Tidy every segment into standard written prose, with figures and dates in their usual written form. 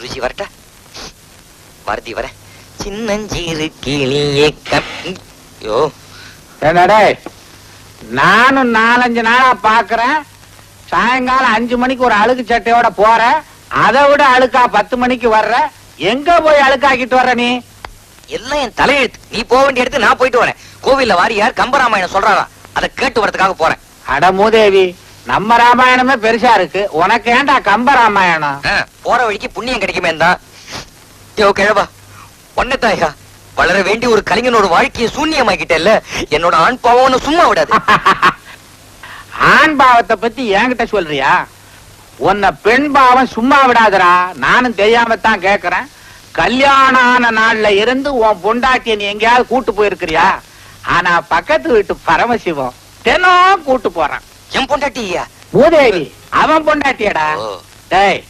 ருச்சி வரட்டா வாரதி வர சின்னஞ்சீரு கிளியே யோ என்னடே நானும் 4-5 நாளா பாக்குறேன். சாயங்காலம் 5 மணிக்கு ஒரு அழுக்கு சட்டையோட போற, அதை விட அழுக்கா 10 மணிக்கு வர்ற. எங்க போய் அழுக்காக்கிட்டு வர்ற நீ? எல்லாம் என் தலையெழுத்து. நீ போக வேண்டிய இடத்து நான் போயிட்டு வரேன். கோவில்ல வாரியார் கம்பராமாயணம் சொல்றாரா, அதை கேட்டு வரதுக்காக போறேன். அட மூதேவி, நம்ம ராமாயணமே பெருசா இருக்கு, உனக்கு ஏண்டா கம்ப ராமாயணம்? போற வழிக்கு புண்ணியம் கிடைக்குமே தான். யோ கிழவா, ஒன்னதாயா வளர வேண்டி ஒரு கலைஞனோட வாழ்க்கையை சூன்யமாக்கிட்டேல்ல, என்னோட ஆண் பாவம் சும்மா விடாது. ஆண் பாவத்தை பத்தி என்கிட்ட சொல்றியா? உன்னை பெண் பாவம் சும்மா விடாதரா. நானும் தெரியாமத்தான் கேக்குறேன். கல்யாணம் ஆன நாள்ல இருந்து உன் பொண்டாட்டிய நீ எங்கேயாவது கூட்டு போயிருக்கிறியா? ஆனா பக்கத்து வீட்டு பரமசிவம் தினம் கூட்டு போறான். என் பொண்டாட்டியா? பூதேவி அவன் பொண்டாட்டியடா. டேய்,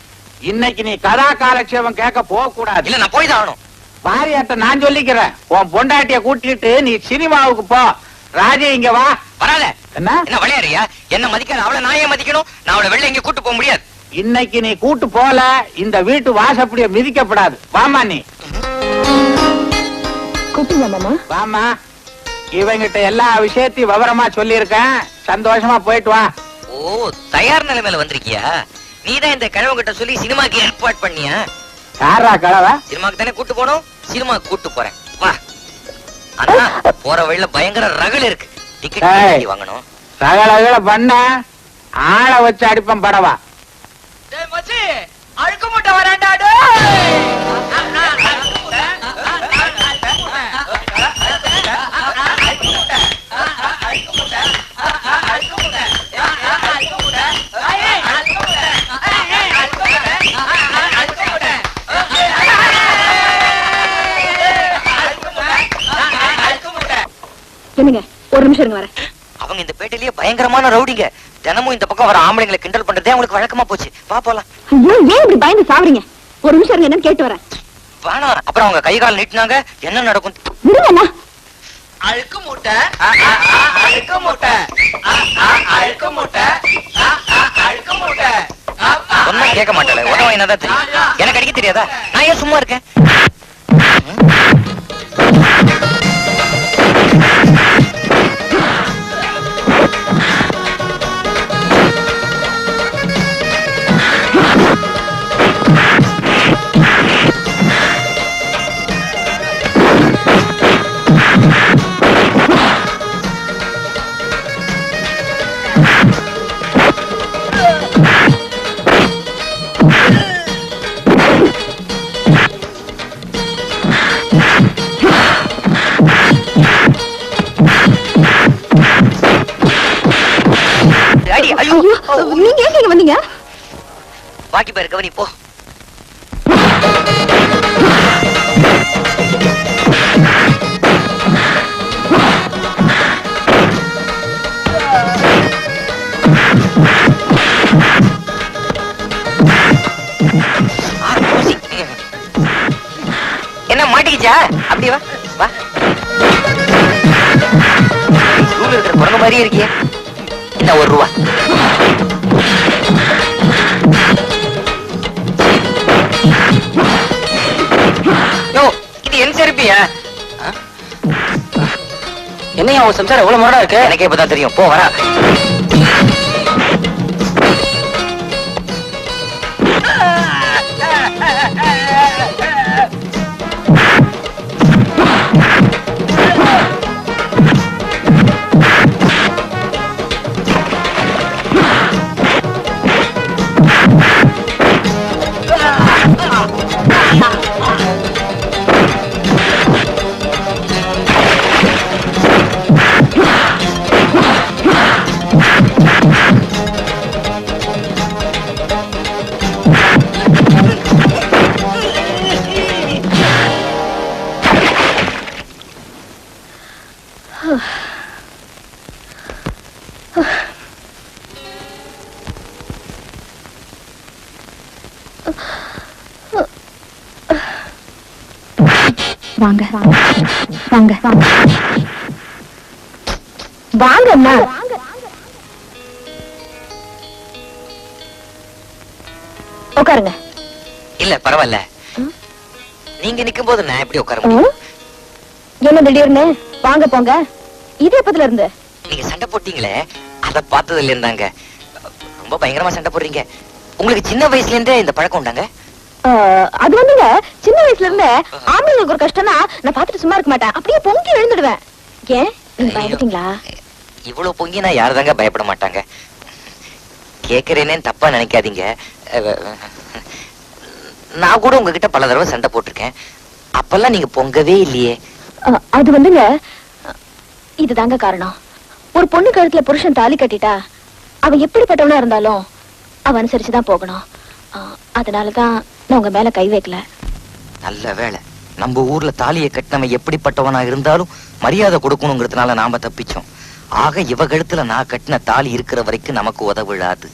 இன்னைக்கு நீ கதா காலட்சேபம் கேட்க போக கூடாது. இல்ல நான் போய் தான் ஆகணும். வாரியாட்ட நான் சொல்லிக்கிறேன். உன் பொண்டாட்டிய கூட்டிட்டு நீ சினிமாவுக்கு போ. ராஜே இங்க வா. வராத. என்ன என்ன விளையாடுறியா? என்ன மதிக்காத அவளை நான் ஏன் மதிக்கணும்? நான் அவளை வெளில எங்க கூட்டு போக முடியாது. இன்னைக்கு நீ கூட்டு போல, இந்த வீட்டு வாசப்படிய மிதிக்கப்படாது. வாமா நீ. வாமா, இவங்கிட்ட எல்லா விஷயத்தையும் விவரமா சொல்லியிருக்கேன். சந்தோஷமா போயிட்டு வா. ஓ, தயார் நிலைமையில வந்திருக்கியா? நீதான் இந்த கிழவங்கிட்ட சொல்லி சினிமாக்கு ஏற்பாடு பண்ணியா? யாரா கிழவ? சினிமாக்கு தானே கூட்டு போனோம், சினிமாக்கு கூட்டு போறேன் வா. ஆனா போற வழியில பயங்கர ரகள் இருக்கு. டிக்கெட் வாங்கணும். ரகல பண்ண ஆளை வச்சு அடிப்பம் படவா. அழுக்கு மூட்டை வராண்டா. என்னங்க, ஒரு நிமிஷம் இருங்க வரேன். அவங்க இந்த பேட்டையிலேயே பயங்கரமான ரவுடிங்க. தினமும் இந்த பக்கம் வர ஆம்பளைங்களை கிண்டல் பண்றதே அவங்களுக்கு வழக்கமா போச்சு. வா போலாம். ஐயோ, ஏன் இப்படி பயந்து சாவறீங்க? ஒரு நிமிஷம் இருங்க, என்னன்னு கேட்டு வரேன். வேணாம், அப்புறம் அவங்க கை கால் நீட்டினாங்க என்ன நடக்கும்? விடுங்க. அழுக்கு மூட்டை, அழுக்கு மூட்டை, அழுக்கு மூட்டை, அழுக்கு மூட்டை. ஒன்னும் கேட்க மாட்டாளே, உதவ என்னதான் தெரியும். எனக்கு அடிக்க தெரியாதா? நான் ஏன் சும்மா இருக்கேன்? நீங்க ஏன் வந்தீங்க? பாக்கி பேரு கவனி போ. என்ன மாட்டிக்கிச்சா? அப்படி வா வா. ஸ்கூல்ல இருக்கிற குரங்கு மாதிரியே இருக்கிய. இந்த 1 ரூபா. இது என் செருப்பியா? என்னையா உன் சம்சாரம் எவ்வளவு முரடா இருக்கு? எனக்கே இப்பதான் தெரியும். போ வரா. வாங்க வாங்க வாங்க வாங்க அம்மா. உட்காருங்க. இல்ல பரவாயில்ல. ம். நீங்க நிக்கும் போது நான் எப்படி உட்கார முடியும்? என்ன திடீர்னு வாங்க போங்க? இது எப்பத்துல இருந்து? நீங்க சண்டை போட்டீங்களே, அத பார்த்ததுல இருந்தாங்க. ரொம்ப பயங்கரமா சண்டை போடுறீங்க. உங்களுக்கு சின்ன வயசுல இருந்தே இந்த பழக்கம் உண்டாங்க? அது வந்துங்க, சின்ன வயசுல இருந்து ஆம்பளைங்களுக்கு ஒரு கஷ்டம்னா நான் பார்த்துட்டு சும்மா இருக்க மாட்டேன், அப்படியே பொங்கி எழுந்துடுவேன். ஏன் நீங்க பயந்துட்டீங்களா? இவ்வளவு பொங்கினா யாருதாங்க பயப்பட மாட்டாங்க? கேக்குறேனேன்னு தப்பா நினைக்காதீங்க. நான் கூட உங்ககிட்ட பல தடவை சண்டை போட்டிருக்கேன். அப்பெல்லாம் நீங்க பொங்கவே இல்லையே. அது வந்துங்க, இதுதாங்க காரணம். ஒரு பொண்ணு கழுத்துல புருஷன் தாலி கட்டிட்டா அவன் எப்படிப்பட்டவனா இருந்தாலும் அவன் அனுசரிச்சுதான் போகணும். அதனாலதான் நான் உங்க மேல கை வைக்கல. நல்ல வேளை, நம்ம ஊர்ல தாலியை கட்டினவன் எப்படிப்பட்டவனா இருந்தாலும் மரியாதை கொடுக்கணுங்கிறதுனால நாம தப்பிச்சோம். ஆக இவ கழுத்துல நான் கட்டின தாலி இருக்கிற வரைக்கும் நமக்கு உதவிடாது.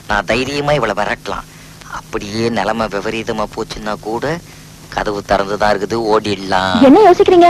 நான் தைரியமா இவளை மிரட்டலாம். அப்படியே நிலைமை விபரீதமா போச்சுன்னா கூட கதவு திறந்துதான் இருக்குது, ஓடிடலாம். என்ன யோசிக்கிறீங்க?